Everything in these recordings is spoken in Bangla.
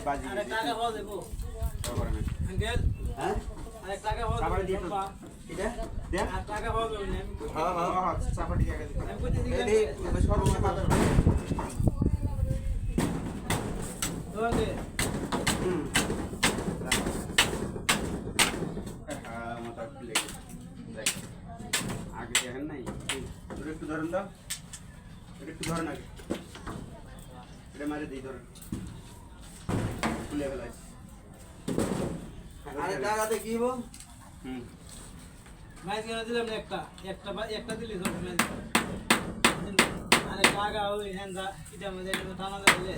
বাজি আরে টাকা হওয়া দেবো আঙ্কেল হ্যাঁ আরে টাকা হওয়া চাপাটি দিয়ে দেবো এটা দেন আর টাকা হওয়া দেবো না হ্যাঁ হ্যাঁ চাপাটি দিয়ে গেছে আমি কইতে দিই এই সর্বশেষ পাতা দোয়াকে হুম হ্যাঁ মাথা খুলে গেছে দেখ আগে দেখেন নাই একটু ধরেন দাও একটু ধরেন আগে এটা মারে দিই ধরেন খুলে ফেলাই আরে টাকাতে কি হবো হুম ম্যাচ কেন দিলাম না একটা দিলি সব ম্যাচ আরে টাকা ওই হ্যান্ডা এটা মধ্যে এটা টানা দিলে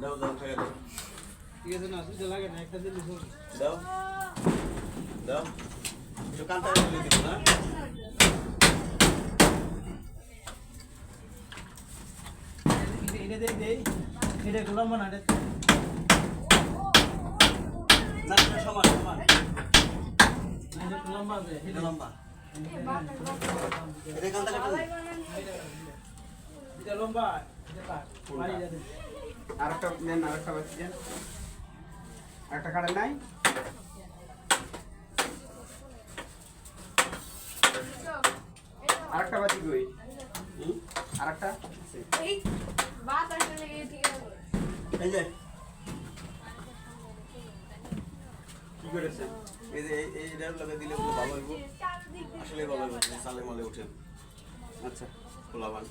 দাও দাও টাকা দাও ঠিক আছে না সুবিধা লাগে না একটা দিলি দাও দাও একটু কান্তা দিলে দিব না এটা দেই এটা লম্বা না না এটা সমান সমান এটা লম্বা আছে এটা লম্বা এটা কান্তা কাটা এটা লম্বা এটা কাট মারি যাবে আরেকটা নেন আরেকটা বাচ্চা দেন আরেকটা কারেন নাই আরেকটা বাচ্চা কই আরেকটা এই বাত আসলে ঠিক আছে এই যে কি করেছে এই যে এইটার লগে দিলে ভালো হইব আসলে ভালো হইব সালে মালে উঠে আচ্ছা খোলা বান